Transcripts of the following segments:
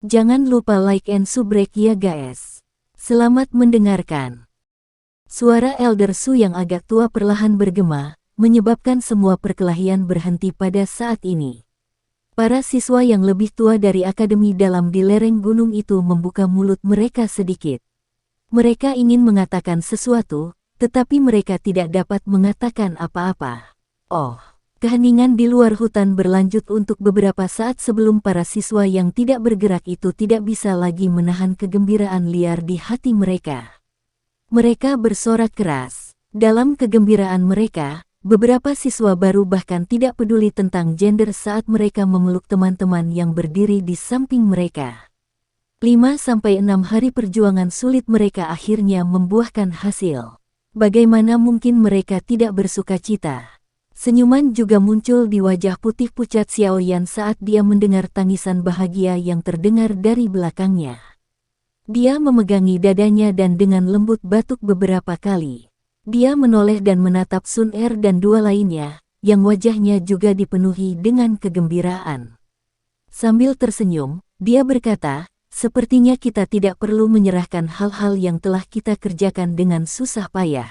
Jangan lupa like and subrek ya guys. Selamat mendengarkan. Suara Elder Su yang agak tua perlahan bergema, menyebabkan semua perkelahian berhenti pada saat ini. Para siswa yang lebih tua dari akademi dalam di lereng gunung itu membuka mulut mereka sedikit. Mereka ingin mengatakan sesuatu, tetapi mereka tidak dapat mengatakan apa-apa. Oh. Keheningan di luar hutan berlanjut untuk beberapa saat sebelum para siswa yang tidak bergerak itu tidak bisa lagi menahan kegembiraan liar di hati mereka. Mereka bersorak keras. Dalam kegembiraan mereka, beberapa siswa baru bahkan tidak peduli tentang gender saat mereka memeluk teman-teman yang berdiri di samping mereka. 5-6 hari perjuangan sulit mereka akhirnya membuahkan hasil. Bagaimana mungkin mereka tidak bersukacita? Senyuman juga muncul di wajah putih pucat Xiaoyan saat dia mendengar tangisan bahagia yang terdengar dari belakangnya. Dia memegangi dadanya dan dengan lembut batuk beberapa kali. Dia menoleh dan menatap Sun Er dan dua lainnya, yang wajahnya juga dipenuhi dengan kegembiraan. Sambil tersenyum, dia berkata, "Sepertinya kita tidak perlu menyerahkan hal-hal yang telah kita kerjakan dengan susah payah."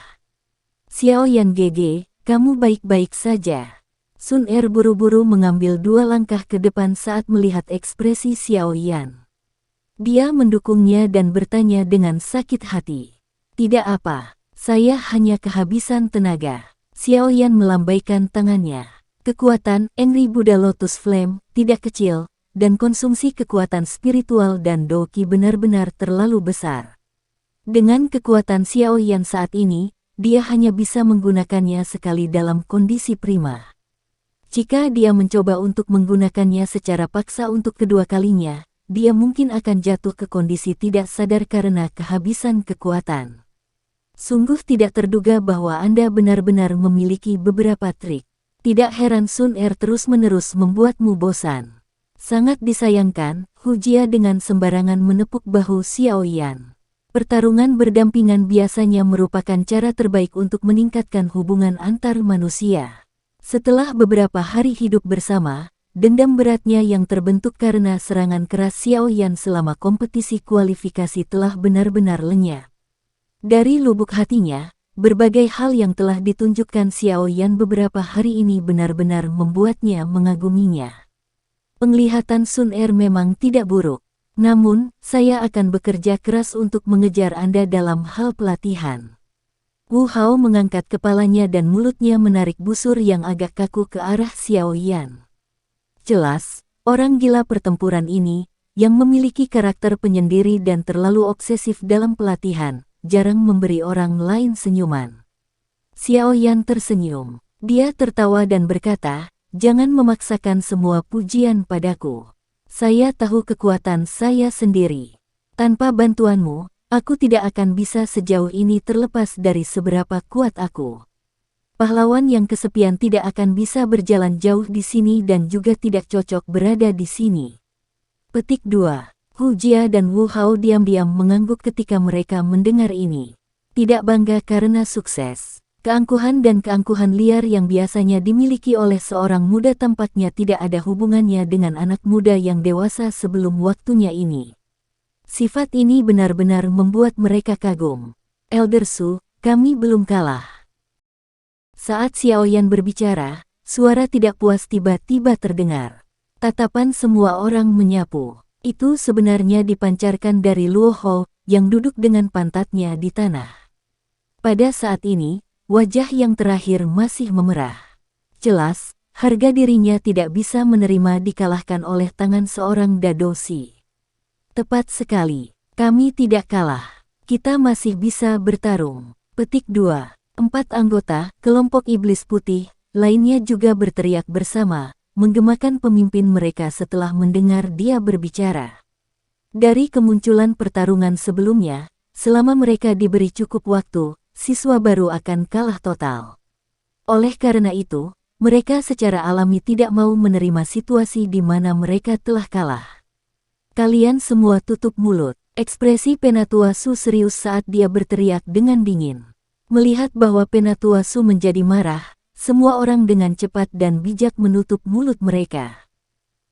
Xiaoyan GG, kamu baik-baik saja. Sun Er buru-buru mengambil 2 langkah ke depan saat melihat ekspresi Xiaoyan. Dia mendukungnya dan bertanya dengan sakit hati. Tidak apa, saya hanya kehabisan tenaga. Xiaoyan melambaikan tangannya. Kekuatan Angry Buddha Lotus Flame tidak kecil, dan konsumsi kekuatan spiritual dan Doqi benar-benar terlalu besar. Dengan kekuatan Xiaoyan saat ini, dia hanya bisa menggunakannya sekali dalam kondisi prima. Jika dia mencoba untuk menggunakannya secara paksa untuk kedua kalinya, dia mungkin akan jatuh ke kondisi tidak sadar karena kehabisan kekuatan. Sungguh tidak terduga bahwa Anda benar-benar memiliki beberapa trik. Tidak heran Sun Er terus-menerus membuatmu bosan. Sangat disayangkan, Hujia dengan sembarangan menepuk bahu Xiaoyan. Pertarungan berdampingan biasanya merupakan cara terbaik untuk meningkatkan hubungan antar manusia. Setelah beberapa hari hidup bersama, dendam beratnya yang terbentuk karena serangan keras Xiaoyan selama kompetisi kualifikasi telah benar-benar lenyap. Dari lubuk hatinya, berbagai hal yang telah ditunjukkan Xiaoyan beberapa hari ini benar-benar membuatnya mengaguminya. Penglihatan Sun Er memang tidak buruk. Namun, saya akan bekerja keras untuk mengejar Anda dalam hal pelatihan. Wu Hao mengangkat kepalanya dan mulutnya menarik busur yang agak kaku ke arah Xiaoyan. Jelas, orang gila pertempuran ini, yang memiliki karakter penyendiri dan terlalu obsesif dalam pelatihan, jarang memberi orang lain senyuman. Xiaoyan tersenyum. Dia tertawa dan berkata, "Jangan memaksakan semua pujian padaku. Saya tahu kekuatan saya sendiri. Tanpa bantuanmu, aku tidak akan bisa sejauh ini terlepas dari seberapa kuat aku. Pahlawan yang kesepian tidak akan bisa berjalan jauh di sini dan juga tidak cocok berada di sini." Petik 2. Hu Jia dan Wu Hao diam-diam mengangguk ketika mereka mendengar ini. Tidak bangga karena sukses. Keangkuhan dan keangkuhan liar yang biasanya dimiliki oleh seorang muda tampaknya tidak ada hubungannya dengan anak muda yang dewasa sebelum waktunya ini. Sifat ini benar-benar membuat mereka kagum. Elder Su, kami belum kalah. Saat Xiaoyan berbicara, suara tidak puas tiba-tiba terdengar. Tatapan semua orang menyapu. Itu sebenarnya dipancarkan dari Luo Hou yang duduk dengan pantatnya di tanah. Pada saat ini, wajah yang terakhir masih memerah. Jelas, harga dirinya tidak bisa menerima dikalahkan oleh tangan seorang dadosi. Tepat sekali, kami tidak kalah. Kita masih bisa bertarung. Petik 2. 4 anggota, kelompok iblis putih, lainnya juga berteriak bersama, menggemakan pemimpin mereka setelah mendengar dia berbicara. Dari kemunculan pertarungan sebelumnya, selama mereka diberi cukup waktu, siswa baru akan kalah total. Oleh karena itu, mereka secara alami tidak mau menerima situasi di mana mereka telah kalah. Kalian semua tutup mulut. Ekspresi Penatua Su serius saat dia berteriak dengan dingin. Melihat bahwa Penatua Su menjadi marah, semua orang dengan cepat dan bijak menutup mulut mereka.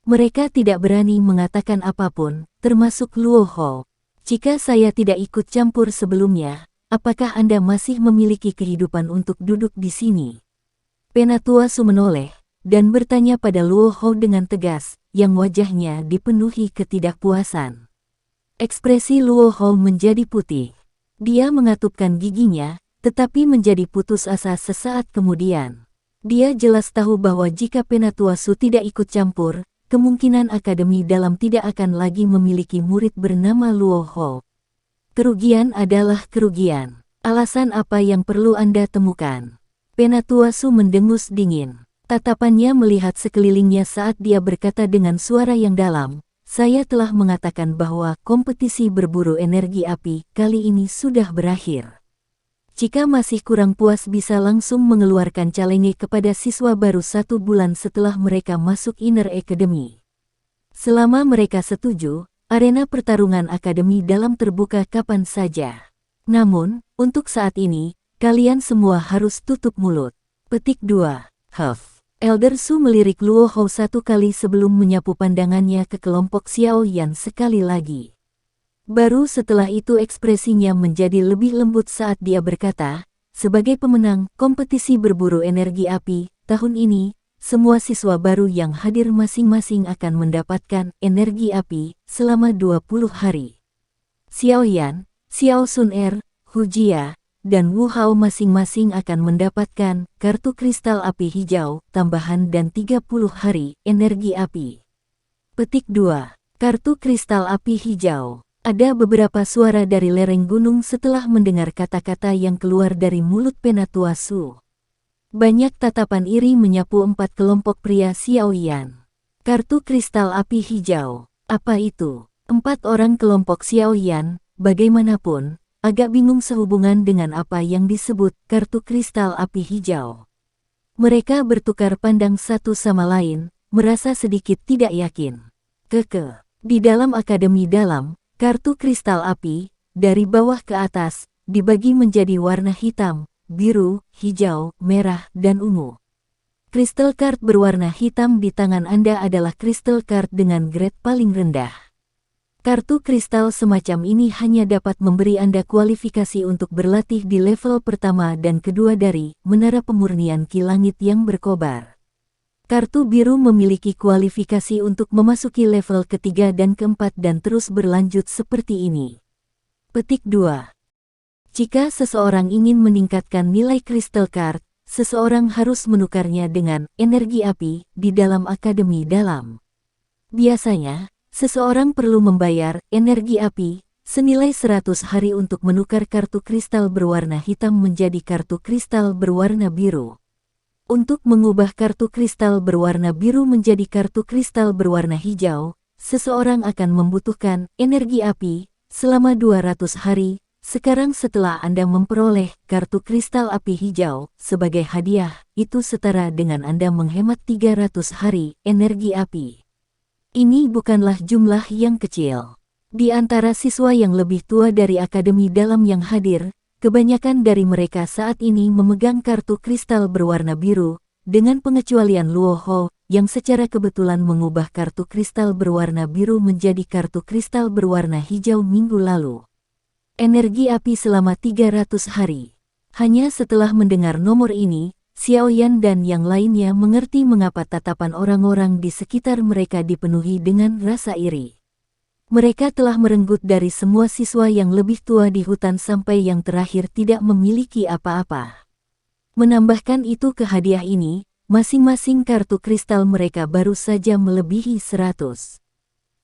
Mereka tidak berani mengatakan apapun, termasuk Luo Hou. Jika saya tidak ikut campur sebelumnya, apakah Anda masih memiliki kehidupan untuk duduk di sini? Penatua Su menoleh, dan bertanya pada Luo Hou dengan tegas, yang wajahnya dipenuhi ketidakpuasan. Ekspresi Luo Hou menjadi putih. Dia mengatupkan giginya, tetapi menjadi putus asa sesaat kemudian. Dia jelas tahu bahwa jika Penatua Su tidak ikut campur, kemungkinan Akademi Dalam tidak akan lagi memiliki murid bernama Luo Hou. Kerugian adalah kerugian. Alasan apa yang perlu Anda temukan? Penatua Su mendengus dingin. Tatapannya melihat sekelilingnya saat dia berkata dengan suara yang dalam, "Saya telah mengatakan bahwa kompetisi berburu energi api kali ini sudah berakhir. Jika masih kurang puas bisa langsung mengeluarkan calenge kepada siswa baru 1 bulan setelah mereka masuk Inner Academy. Selama mereka setuju, arena pertarungan Akademi Dalam terbuka kapan saja. Namun, untuk saat ini, kalian semua harus tutup mulut." Petik 2. Huff. Elder Su melirik Luo Hou 1 kali sebelum menyapu pandangannya ke kelompok Xiao Yan sekali lagi. Baru setelah itu ekspresinya menjadi lebih lembut saat dia berkata, "Sebagai pemenang kompetisi berburu energi api, tahun ini, semua siswa baru yang hadir masing-masing akan mendapatkan energi api selama 20 hari. Xiao Yan, Xiao Sun Er, Hu Jia, dan Wu Hao masing-masing akan mendapatkan kartu kristal api hijau tambahan dan 30 hari energi api." Petik 2. Kartu kristal api hijau. Ada beberapa suara dari lereng gunung setelah mendengar kata-kata yang keluar dari mulut Penatua Su. Banyak tatapan iri menyapu 4 kelompok pria Xiao Yan. Kartu kristal api hijau. Apa itu? 4 orang kelompok Xiao Yan, bagaimanapun, agak bingung sehubungan dengan apa yang disebut kartu kristal api hijau. Mereka bertukar pandang satu sama lain, merasa sedikit tidak yakin. Di dalam Akademi Dalam, kartu kristal api, dari bawah ke atas, dibagi menjadi warna hitam, biru, hijau, merah, dan ungu. Crystal card berwarna hitam di tangan Anda adalah crystal card dengan grade paling rendah. Kartu kristal semacam ini hanya dapat memberi Anda kualifikasi untuk berlatih di level pertama dan kedua dari Menara Pemurnian Ki Langit yang berkobar. Kartu biru memiliki kualifikasi untuk memasuki level ketiga dan keempat dan terus berlanjut seperti ini. Petik 2. Jika seseorang ingin meningkatkan nilai crystal card, seseorang harus menukarnya dengan energi api di dalam Akademi Dalam. Biasanya, seseorang perlu membayar energi api senilai 100 hari untuk menukar kartu kristal berwarna hitam menjadi kartu kristal berwarna biru. Untuk mengubah kartu kristal berwarna biru menjadi kartu kristal berwarna hijau, seseorang akan membutuhkan energi api selama 200 hari. Sekarang setelah Anda memperoleh kartu kristal api hijau sebagai hadiah, itu setara dengan Anda menghemat 300 hari energi api. Ini bukanlah jumlah yang kecil. Di antara siswa yang lebih tua dari Akademi Dalam yang hadir, kebanyakan dari mereka saat ini memegang kartu kristal berwarna biru, dengan pengecualian Luo Hou, yang secara kebetulan mengubah kartu kristal berwarna biru menjadi kartu kristal berwarna hijau minggu lalu. Energi api selama 300 hari. Hanya setelah mendengar nomor ini, Xiao Yan dan yang lainnya mengerti mengapa tatapan orang-orang di sekitar mereka dipenuhi dengan rasa iri. Mereka telah merenggut dari semua siswa yang lebih tua di hutan sampai yang terakhir tidak memiliki apa-apa. Menambahkan itu ke hadiah ini, masing-masing kartu kristal mereka baru saja melebihi 100.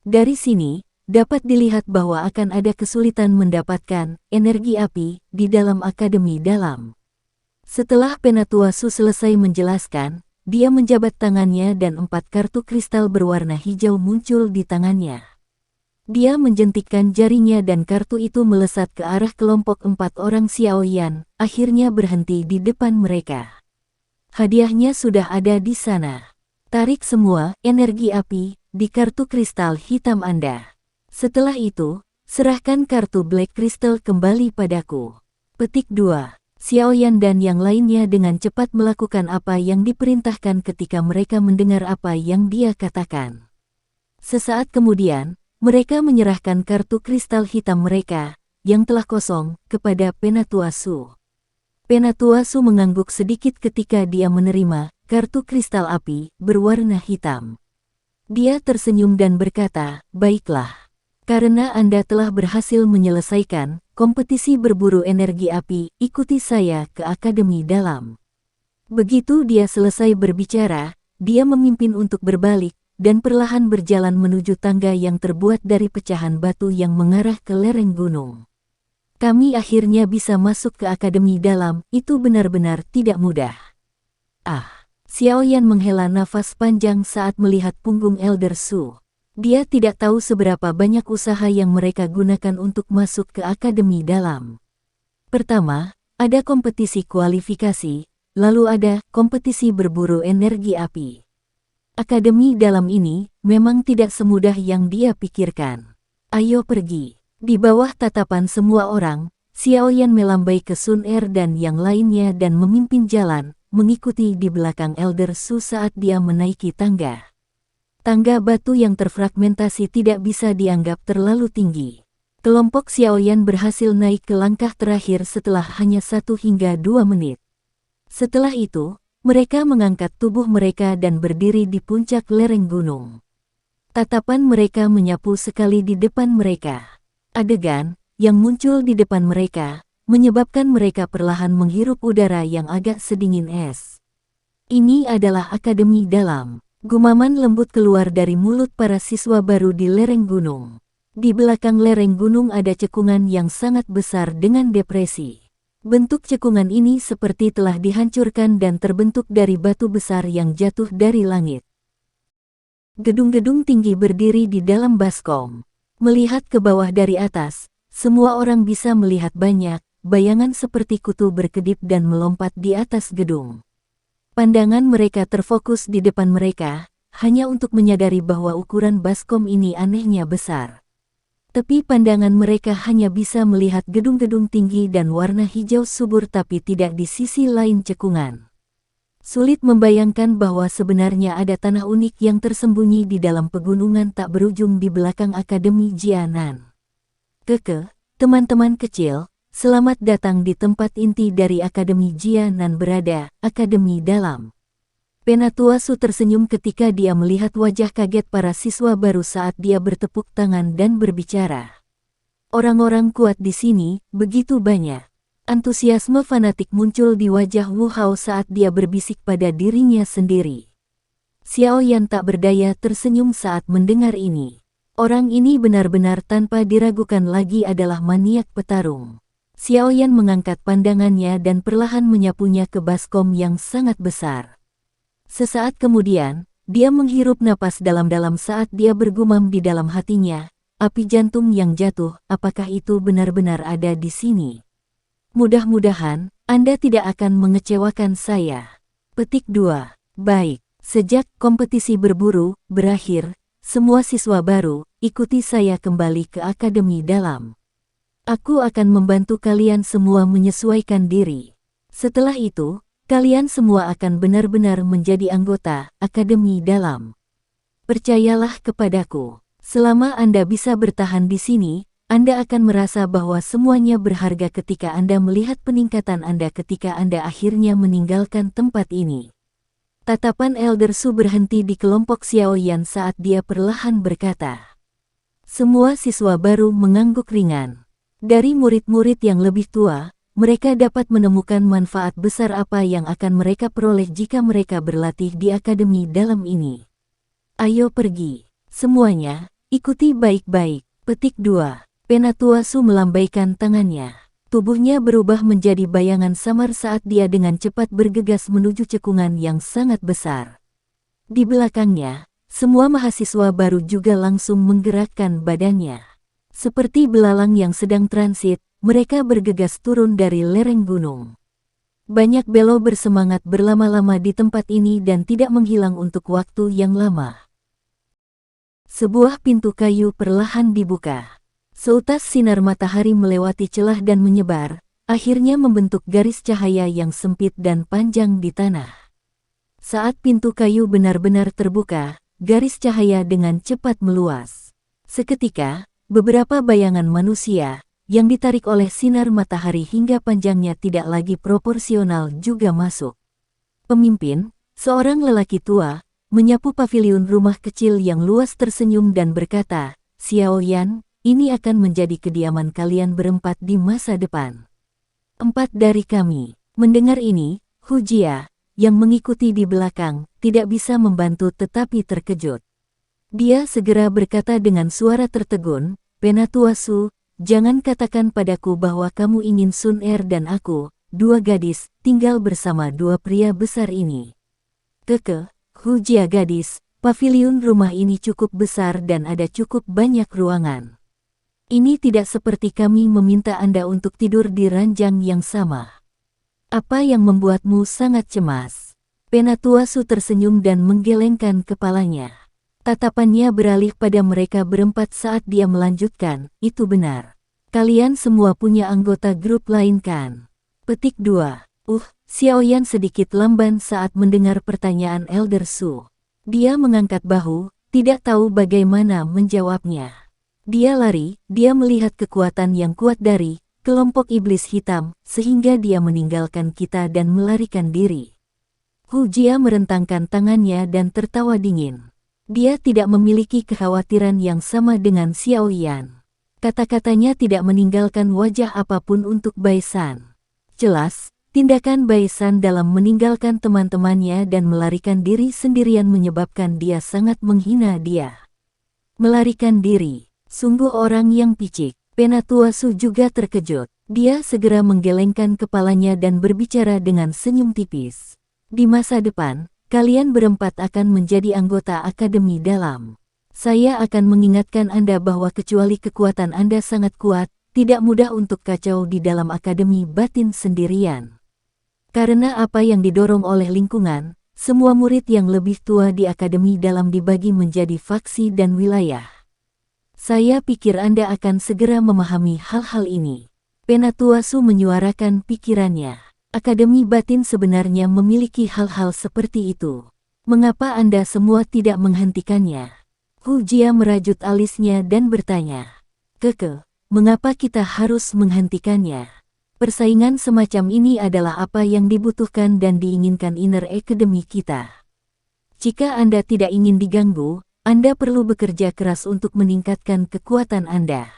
Dari sini, dapat dilihat bahwa akan ada kesulitan mendapatkan energi api di dalam Akademi Dalam. Setelah Penatua Su selesai menjelaskan, dia menjabat tangannya dan 4 kartu kristal berwarna hijau muncul di tangannya. Dia menjentikkan jarinya dan kartu itu melesat ke arah kelompok 4 orang Xiao Yan, akhirnya berhenti di depan mereka. Hadiahnya sudah ada di sana. Tarik semua energi api di kartu kristal hitam Anda. Setelah itu, serahkan kartu Black Crystal kembali padaku. Petik 2. Xiao Yan dan yang lainnya dengan cepat melakukan apa yang diperintahkan ketika mereka mendengar apa yang dia katakan. Sesaat kemudian, mereka menyerahkan kartu kristal hitam mereka, yang telah kosong, kepada Penatua Su. Penatua Su mengangguk sedikit ketika dia menerima kartu kristal api berwarna hitam. Dia tersenyum dan berkata, "Baiklah. Karena Anda telah berhasil menyelesaikan kompetisi berburu energi api, ikuti saya ke Akademi Dalam." Begitu dia selesai berbicara, dia memimpin untuk berbalik, dan perlahan berjalan menuju tangga yang terbuat dari pecahan batu yang mengarah ke lereng gunung. Kami akhirnya bisa masuk ke Akademi Dalam, itu benar-benar tidak mudah. Xiaoyan menghela nafas panjang saat melihat punggung Elder Su. Dia tidak tahu seberapa banyak usaha yang mereka gunakan untuk masuk ke Akademi Dalam. Pertama, ada kompetisi kualifikasi, lalu ada kompetisi berburu energi api. Akademi Dalam ini memang tidak semudah yang dia pikirkan. Ayo pergi. Di bawah tatapan semua orang, Xiaoyan melambai ke Sun Er dan yang lainnya dan memimpin jalan, mengikuti di belakang Elder Su saat dia menaiki tangga. Tangga batu yang terfragmentasi tidak bisa dianggap terlalu tinggi. Kelompok Xiaoyan berhasil naik ke langkah terakhir setelah hanya 1 hingga 2 menit. Setelah itu, mereka mengangkat tubuh mereka dan berdiri di puncak lereng gunung. Tatapan mereka menyapu sekali di depan mereka. Adegan yang muncul di depan mereka menyebabkan mereka perlahan menghirup udara yang agak sedingin es. Ini adalah Akademi Dalam. Gumaman lembut keluar dari mulut para siswa baru di lereng gunung. Di belakang lereng gunung ada cekungan yang sangat besar dengan depresi. Bentuk cekungan ini seperti telah dihancurkan dan terbentuk dari batu besar yang jatuh dari langit. Gedung-gedung tinggi berdiri di dalam baskom. Melihat ke bawah dari atas, semua orang bisa melihat banyak bayangan seperti kutu berkedip dan melompat di atas gedung. Pandangan mereka terfokus di depan mereka, hanya untuk menyadari bahwa ukuran baskom ini anehnya besar. Tapi pandangan mereka hanya bisa melihat gedung-gedung tinggi dan warna hijau subur tapi tidak di sisi lain cekungan. Sulit membayangkan bahwa sebenarnya ada tanah unik yang tersembunyi di dalam pegunungan tak berujung di belakang Akademi Jianan. Teman-teman kecil, selamat datang di tempat inti dari Akademi Jianan berada, Akademi Dalam. Penatua Su tersenyum ketika dia melihat wajah kaget para siswa baru saat dia bertepuk tangan dan berbicara. Orang-orang kuat di sini, begitu banyak. Antusiasme fanatik muncul di wajah Wu Hao saat dia berbisik pada dirinya sendiri. Xiaoyan tak berdaya tersenyum saat mendengar ini. Orang ini benar-benar tanpa diragukan lagi adalah maniak petarung. Xiaoyan mengangkat pandangannya dan perlahan menyapunya ke baskom yang sangat besar. Sesaat kemudian, dia menghirup napas dalam-dalam saat dia bergumam di dalam hatinya, api jantung yang jatuh, apakah itu benar-benar ada di sini? Mudah-mudahan, Anda tidak akan mengecewakan saya. Petik 2. Baik, sejak kompetisi berburu berakhir, semua siswa baru, ikuti saya kembali ke Akademi Dalam. Aku akan membantu kalian semua menyesuaikan diri. Setelah itu, kalian semua akan benar-benar menjadi anggota Akademi Dalam. Percayalah kepadaku, selama Anda bisa bertahan di sini, Anda akan merasa bahwa semuanya berharga ketika Anda melihat peningkatan Anda ketika Anda akhirnya meninggalkan tempat ini. Tatapan Elder Su berhenti di kelompok Xiaoyan saat dia perlahan berkata. Semua siswa baru mengangguk ringan. Dari murid-murid yang lebih tua, mereka dapat menemukan manfaat besar apa yang akan mereka peroleh jika mereka berlatih di Akademi Dalam ini. Ayo pergi. Semuanya, ikuti baik-baik. Petik 2. Penatua Su melambaikan tangannya. Tubuhnya berubah menjadi bayangan samar saat dia dengan cepat bergegas menuju cekungan yang sangat besar. Di belakangnya, semua mahasiswa baru juga langsung menggerakkan badannya. Seperti belalang yang sedang transit, mereka bergegas turun dari lereng gunung. Banyak belo bersemangat berlama-lama di tempat ini dan tidak menghilang untuk waktu yang lama. Sebuah pintu kayu perlahan dibuka. Seutas sinar matahari melewati celah dan menyebar, akhirnya membentuk garis cahaya yang sempit dan panjang di tanah. Saat pintu kayu benar-benar terbuka, garis cahaya dengan cepat meluas. Seketika, beberapa bayangan manusia yang ditarik oleh sinar matahari hingga panjangnya tidak lagi proporsional juga masuk. Pemimpin, seorang lelaki tua, menyapu paviliun rumah kecil yang luas tersenyum dan berkata, "Xiao Yan, ini akan menjadi kediaman kalian berempat di masa depan." 4 dari kami. Mendengar ini, Hu Jia, yang mengikuti di belakang, tidak bisa membantu tetapi terkejut. Dia segera berkata dengan suara tertegun, "Penatua Su, jangan katakan padaku bahwa kamu ingin Sun Er dan aku, 2 gadis, tinggal bersama 2 pria besar ini." "Keke, Hu Jia gadis, paviliun rumah ini cukup besar dan ada cukup banyak ruangan. Ini tidak seperti kami meminta Anda untuk tidur di ranjang yang sama. Apa yang membuatmu sangat cemas?" Penatua Su tersenyum dan menggelengkan kepalanya. Tatapannya beralih pada mereka berempat saat dia melanjutkan, "Itu benar. Kalian semua punya anggota grup lain kan?" Petik 2. Xiao Yan sedikit lamban saat mendengar pertanyaan Elder Su. Dia mengangkat bahu, tidak tahu bagaimana menjawabnya. Dia melihat kekuatan yang kuat dari kelompok iblis hitam, sehingga dia meninggalkan kita dan melarikan diri. Hu Jia merentangkan tangannya dan tertawa dingin. Dia tidak memiliki kekhawatiran yang sama dengan Xiao Yan. Kata-katanya tidak meninggalkan wajah apapun untuk Bai San. Jelas, tindakan Bai San dalam meninggalkan teman-temannya dan melarikan diri sendirian menyebabkan dia sangat menghina dia. Melarikan diri, sungguh orang yang picik. Penatua Su juga terkejut. Dia segera menggelengkan kepalanya dan berbicara dengan senyum tipis. "Di masa depan, kalian berempat akan menjadi anggota Akademi Dalam. Saya akan mengingatkan Anda bahwa kecuali kekuatan Anda sangat kuat, tidak mudah untuk kacau di dalam Akademi Batin sendirian. Karena apa yang didorong oleh lingkungan, semua murid yang lebih tua di Akademi Dalam dibagi menjadi faksi dan wilayah. Saya pikir Anda akan segera memahami hal-hal ini." Penatua Su menyuarakan pikirannya. Akademi Batin sebenarnya memiliki hal-hal seperti itu. Mengapa Anda semua tidak menghentikannya? Hu Jia merajut alisnya dan bertanya, "Keke, mengapa kita harus menghentikannya? Persaingan semacam ini adalah apa yang dibutuhkan dan diinginkan Inner Academy kita. Jika Anda tidak ingin diganggu, Anda perlu bekerja keras untuk meningkatkan kekuatan Anda.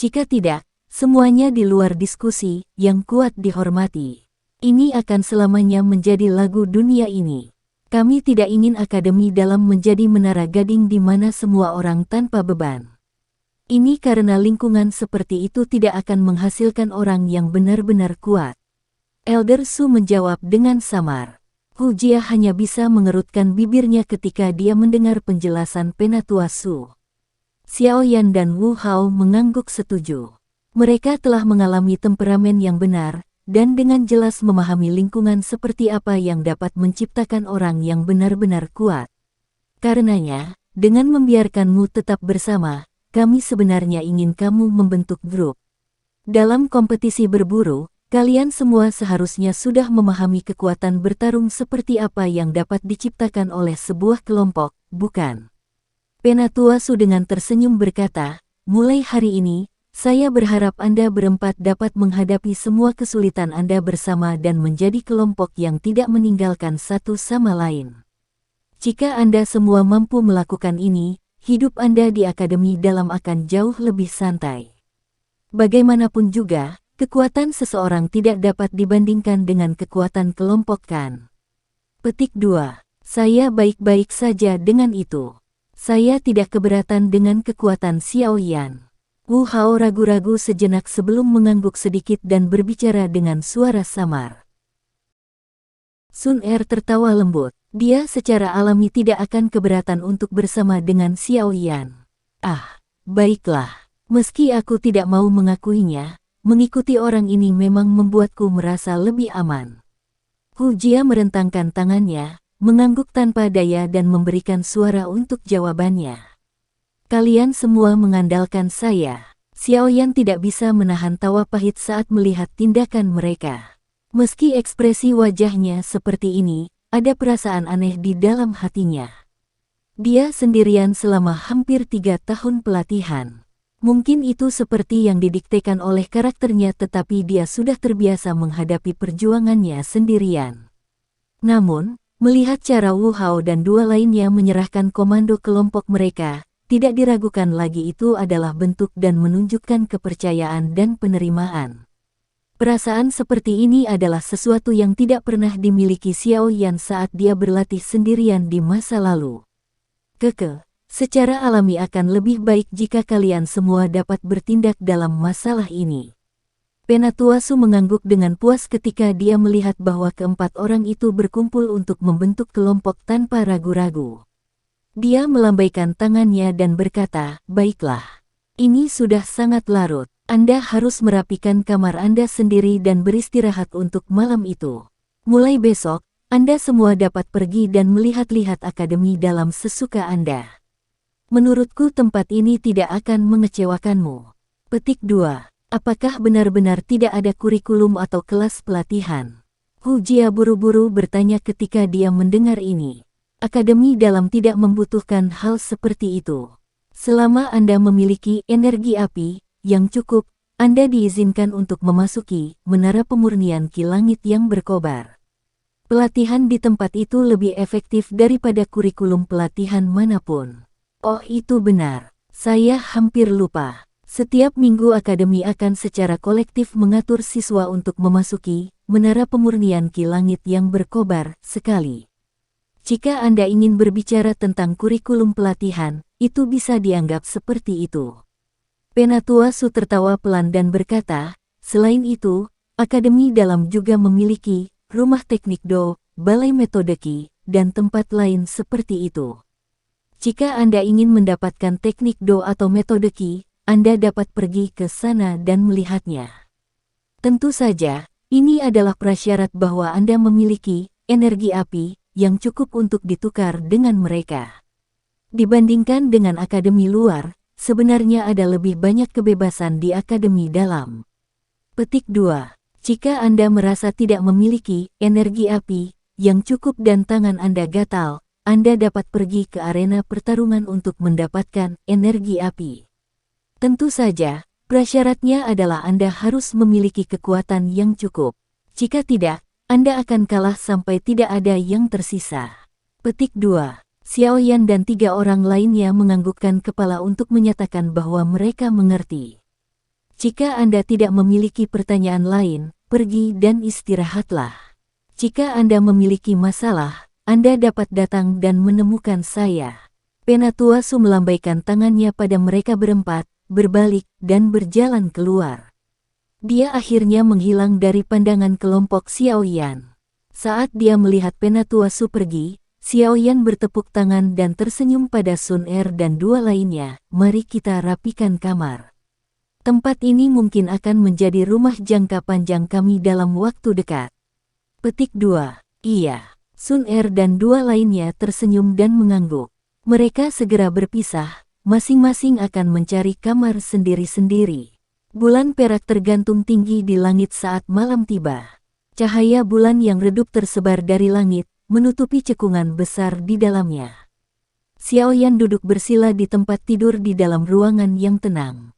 Jika tidak, semuanya di luar diskusi, yang kuat dihormati. Ini akan selamanya menjadi lagu dunia ini. Kami tidak ingin Akademi Dalam menjadi menara gading di mana semua orang tanpa beban. Ini karena lingkungan seperti itu tidak akan menghasilkan orang yang benar-benar kuat." Elder Su menjawab dengan samar. Hu Jia hanya bisa mengerutkan bibirnya ketika dia mendengar penjelasan Penatua Su. Xiao Yan dan Wu Hao mengangguk setuju. Mereka telah mengalami temperamen yang benar, dan dengan jelas memahami lingkungan seperti apa yang dapat menciptakan orang yang benar-benar kuat. Karenanya, dengan membiarkanmu tetap bersama, kami sebenarnya ingin kamu membentuk grup. Dalam kompetisi berburu, kalian semua seharusnya sudah memahami kekuatan bertarung seperti apa yang dapat diciptakan oleh sebuah kelompok, bukan? Penatua Su dengan tersenyum berkata, "Mulai hari ini, saya berharap Anda berempat dapat menghadapi semua kesulitan Anda bersama dan menjadi kelompok yang tidak meninggalkan satu sama lain. Jika Anda semua mampu melakukan ini, hidup Anda di Akademi Dalam akan jauh lebih santai. Bagaimanapun juga, kekuatan seseorang tidak dapat dibandingkan dengan kekuatan kelompok kan?" Petik 2. Saya baik-baik saja dengan itu. Saya tidak keberatan dengan kekuatan Xiao Yan. Wu Hao ragu-ragu sejenak sebelum mengangguk sedikit dan berbicara dengan suara samar. Sun Er tertawa lembut. Dia secara alami tidak akan keberatan untuk bersama dengan Xiao Yan. "Ah, baiklah. Meski aku tidak mau mengakuinya, mengikuti orang ini memang membuatku merasa lebih aman." Hu Jia merentangkan tangannya, mengangguk tanpa daya dan memberikan suara untuk jawabannya. "Kalian semua mengandalkan saya." Xiao Yan tidak bisa menahan tawa pahit saat melihat tindakan mereka. Meski ekspresi wajahnya seperti ini, ada perasaan aneh di dalam hatinya. Dia sendirian selama hampir 3 tahun pelatihan. Mungkin itu seperti yang didiktekan oleh karakternya, tetapi dia sudah terbiasa menghadapi perjuangannya sendirian. Namun, melihat cara Wu Hao dan dua lainnya menyerahkan komando kelompok mereka, tidak diragukan lagi itu adalah bentuk dan menunjukkan kepercayaan dan penerimaan. Perasaan seperti ini adalah sesuatu yang tidak pernah dimiliki Xiao Yan saat dia berlatih sendirian di masa lalu. Secara alami akan lebih baik jika kalian semua dapat bertindak dalam masalah ini. Penatua Su mengangguk dengan puas ketika dia melihat bahwa keempat orang itu berkumpul untuk membentuk kelompok tanpa ragu-ragu. Dia melambaikan tangannya dan berkata, "Baiklah. Ini sudah sangat larut. Anda harus merapikan kamar Anda sendiri dan beristirahat untuk malam itu. Mulai besok, Anda semua dapat pergi dan melihat-lihat akademi dalam sesuka Anda. Menurutku tempat ini tidak akan mengecewakanmu." Petik 2. Apakah benar-benar tidak ada kurikulum atau kelas pelatihan? Hu Jia buru-buru bertanya ketika dia mendengar ini. Akademi dalam tidak membutuhkan hal seperti itu. Selama Anda memiliki energi api yang cukup, Anda diizinkan untuk memasuki menara pemurnian Ki Langit yang berkobar. Pelatihan di tempat itu lebih efektif daripada kurikulum pelatihan manapun. Oh, itu benar. Saya hampir lupa. Setiap minggu akademi akan secara kolektif mengatur siswa untuk memasuki menara pemurnian Ki Langit yang berkobar sekali. Jika Anda ingin berbicara tentang kurikulum pelatihan, itu bisa dianggap seperti itu. Penatua Su tertawa pelan dan berkata, "Selain itu, akademi dalam juga memiliki rumah teknik Do, balai metode Qi, dan tempat lain seperti itu. Jika Anda ingin mendapatkan teknik Do atau metode Qi, Anda dapat pergi ke sana dan melihatnya. Tentu saja, ini adalah prasyarat bahwa Anda memiliki energi api yang cukup untuk ditukar dengan mereka. Dibandingkan dengan akademi luar, sebenarnya ada lebih banyak kebebasan di akademi dalam." Petik 2. Jika Anda merasa tidak memiliki energi api yang cukup dan tangan Anda gatal, Anda dapat pergi ke arena pertarungan untuk mendapatkan energi api. Tentu saja, prasyaratnya adalah Anda harus memiliki kekuatan yang cukup. Jika tidak, Anda akan kalah sampai tidak ada yang tersisa. Petik 2. Xiao Yan dan 3 orang lainnya menganggukkan kepala untuk menyatakan bahwa mereka mengerti. Jika Anda tidak memiliki pertanyaan lain, pergi dan istirahatlah. Jika Anda memiliki masalah, Anda dapat datang dan menemukan saya. Penatua Su melambaikan tangannya pada mereka berempat, berbalik, dan berjalan keluar. Dia akhirnya menghilang dari pandangan kelompok Xiao Yan. Saat dia melihat Penatua Su pergi, Xiao Yan bertepuk tangan dan tersenyum pada Sun Er dan 2 lainnya. "Mari kita rapikan kamar. Tempat ini mungkin akan menjadi rumah jangka panjang kami dalam waktu dekat." Petik 2. Iya. Sun Er dan 2 lainnya tersenyum dan mengangguk. Mereka segera berpisah, masing-masing akan mencari kamar sendiri-sendiri. Bulan perak tergantung tinggi di langit saat malam tiba. Cahaya bulan yang redup tersebar dari langit, menutupi cekungan besar di dalamnya. Xiao Yan duduk bersila di tempat tidur di dalam ruangan yang tenang.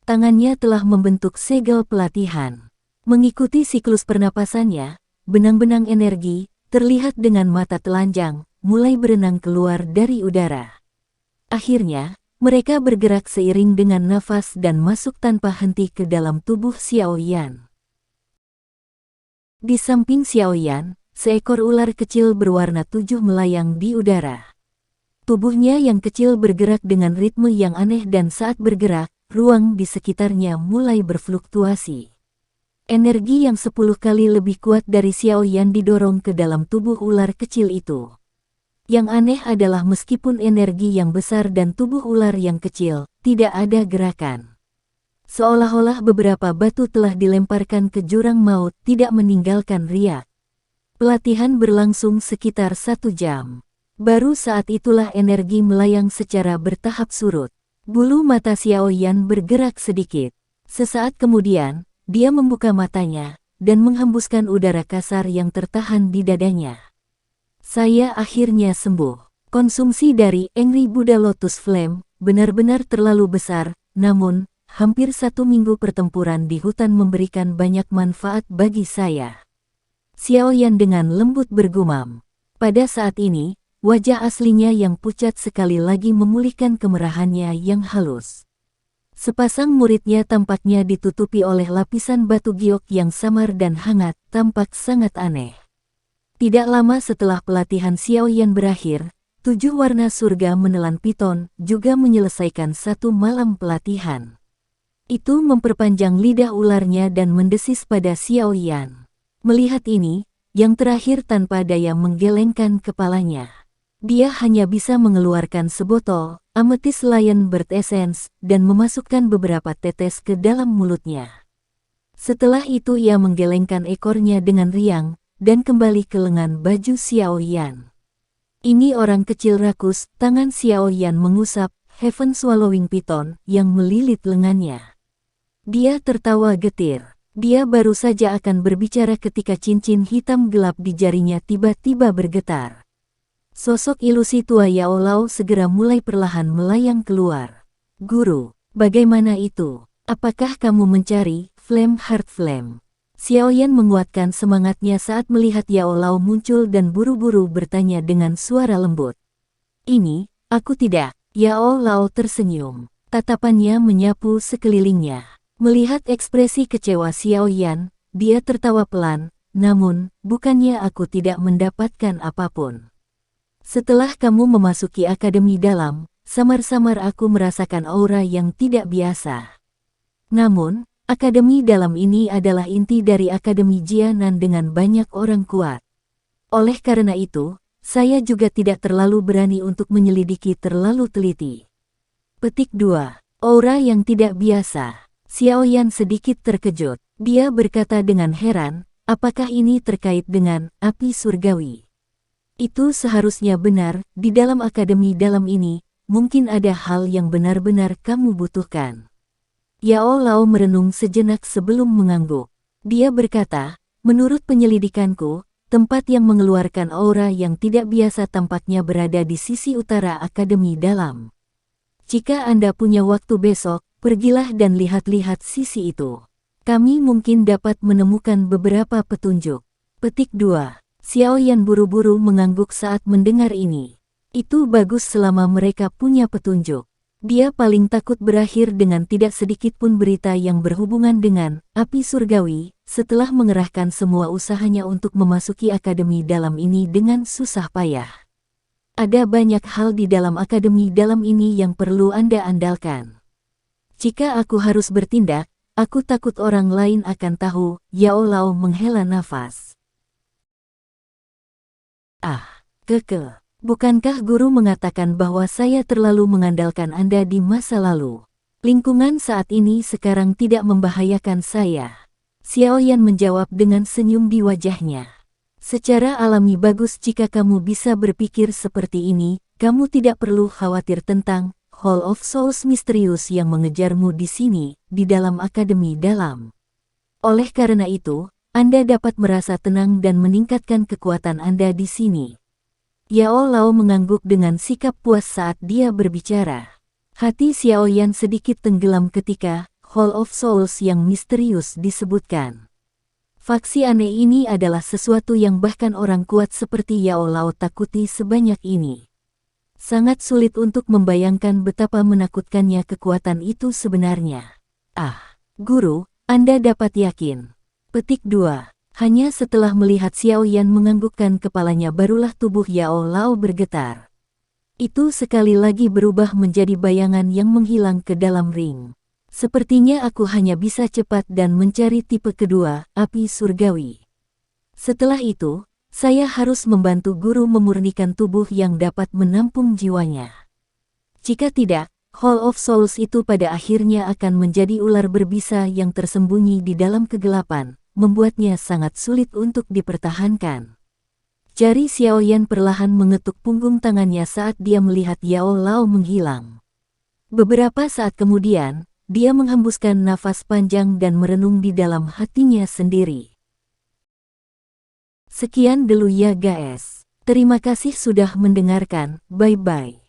Tangannya telah membentuk segel pelatihan. Mengikuti siklus pernapasannya, benang-benang energi terlihat dengan mata telanjang, mulai berenang keluar dari udara. Akhirnya, mereka bergerak seiring dengan nafas dan masuk tanpa henti ke dalam tubuh Xiao Yan. Di samping Xiao Yan, seekor ular kecil berwarna 7 melayang di udara. Tubuhnya yang kecil bergerak dengan ritme yang aneh dan saat bergerak, ruang di sekitarnya mulai berfluktuasi. Energi yang 10 kali lebih kuat dari Xiao Yan didorong ke dalam tubuh ular kecil itu. Yang aneh adalah meskipun energi yang besar dan tubuh ular yang kecil, tidak ada gerakan. Seolah-olah beberapa batu telah dilemparkan ke jurang maut tidak meninggalkan riak. Pelatihan berlangsung sekitar 1 jam. Baru saat itulah energi melayang secara bertahap surut. Bulu mata Xiao Yan bergerak sedikit. Sesaat kemudian, dia membuka matanya dan menghembuskan udara kasar yang tertahan di dadanya. "Saya akhirnya sembuh." Konsumsi dari Angry Buddha Lotus Flame benar-benar terlalu besar, namun, hampir 1 minggu pertempuran di hutan memberikan banyak manfaat bagi saya. Xiao Yan dengan lembut bergumam. Pada saat ini, wajah aslinya yang pucat sekali lagi memulihkan kemerahannya yang halus. Sepasang muridnya tampaknya ditutupi oleh lapisan batu giok yang samar dan hangat, tampak sangat aneh. Tidak lama setelah pelatihan Xiao Yan berakhir, 7 warna surga menelan piton juga menyelesaikan 1 malam pelatihan. Itu memperpanjang lidah ularnya dan mendesis pada Xiao Yan. Melihat ini, yang terakhir tanpa daya menggelengkan kepalanya. Dia hanya bisa mengeluarkan sebotol Amethyst Lion Bird Essence dan memasukkan beberapa tetes ke dalam mulutnya. Setelah itu ia menggelengkan ekornya dengan riang dan kembali ke lengan baju Xiao Yan. Ini orang kecil rakus, tangan Xiao Yan mengusap Heaven Swallowing Python yang melilit lengannya. Dia tertawa getir. Dia baru saja akan berbicara ketika cincin hitam gelap di jarinya tiba-tiba bergetar. Sosok ilusi tua Yao Lao segera mulai perlahan melayang keluar. Guru, bagaimana itu? Apakah kamu mencari Flame Heart Flame? Xiao Yan menguatkan semangatnya saat melihat Yao Lao muncul dan buru-buru bertanya dengan suara lembut. Ini, aku tidak. Yao Lao tersenyum. Tatapannya menyapu sekelilingnya. Melihat ekspresi kecewa Xiao Yan, dia tertawa pelan, namun, bukannya aku tidak mendapatkan apapun. Setelah kamu memasuki akademi dalam, samar-samar aku merasakan aura yang tidak biasa. Namun, akademi dalam ini adalah inti dari akademi Jianan dengan banyak orang kuat. Oleh karena itu, saya juga tidak terlalu berani untuk menyelidiki terlalu teliti. Petik 2. Aura yang tidak biasa. Xiao Yan sedikit terkejut. Dia berkata dengan heran, apakah ini terkait dengan api surgawi? Itu seharusnya benar, di dalam akademi dalam ini, mungkin ada hal yang benar-benar kamu butuhkan. Yao Lao merenung sejenak sebelum mengangguk. Dia berkata, menurut penyelidikanku, tempat yang mengeluarkan aura yang tidak biasa tampaknya berada di sisi utara akademi dalam. Jika Anda punya waktu besok, pergilah dan lihat-lihat sisi itu. Kami mungkin dapat menemukan beberapa petunjuk. Petik 2. Xiao Yan buru-buru mengangguk saat mendengar ini. Itu bagus selama mereka punya petunjuk. Dia paling takut berakhir dengan tidak sedikit pun berita yang berhubungan dengan api surgawi, setelah mengerahkan semua usahanya untuk memasuki akademi dalam ini dengan susah payah. Ada banyak hal di dalam akademi dalam ini yang perlu Anda andalkan. Jika aku harus bertindak, aku takut orang lain akan tahu. Yao Lao menghela nafas. Bukankah guru mengatakan bahwa saya terlalu mengandalkan Anda di masa lalu? Lingkungan saat ini sekarang tidak membahayakan saya. Xiao Yan menjawab dengan senyum di wajahnya. Secara alami bagus jika kamu bisa berpikir seperti ini, kamu tidak perlu khawatir tentang Hall of Souls misterius yang mengejarmu di sini, di dalam akademi dalam. Oleh karena itu, Anda dapat merasa tenang dan meningkatkan kekuatan Anda di sini. Yao Lao mengangguk dengan sikap puas saat dia berbicara. Hati Xiao Yan sedikit tenggelam ketika Hall of Souls yang misterius disebutkan. Faksi aneh ini adalah sesuatu yang bahkan orang kuat seperti Yao Lao takuti sebanyak ini. Sangat sulit untuk membayangkan betapa menakutkannya kekuatan itu sebenarnya. Guru, Anda dapat yakin. Petik 2. Hanya setelah melihat Xiao Yan menganggukkan kepalanya barulah tubuh Yao Lao bergetar. Itu sekali lagi berubah menjadi bayangan yang menghilang ke dalam ring. Sepertinya aku hanya bisa cepat dan mencari tipe kedua, api surgawi. Setelah itu, saya harus membantu guru memurnikan tubuh yang dapat menampung jiwanya. Jika tidak, Hall of Souls itu pada akhirnya akan menjadi ular berbisa yang tersembunyi di dalam kegelapan, membuatnya sangat sulit untuk dipertahankan. Jari Xiao Yan perlahan mengetuk punggung tangannya saat dia melihat Yao Lao menghilang. Beberapa saat kemudian, dia menghembuskan nafas panjang dan merenung di dalam hatinya sendiri. Sekian dulu ya guys. Terima kasih sudah mendengarkan, bye-bye.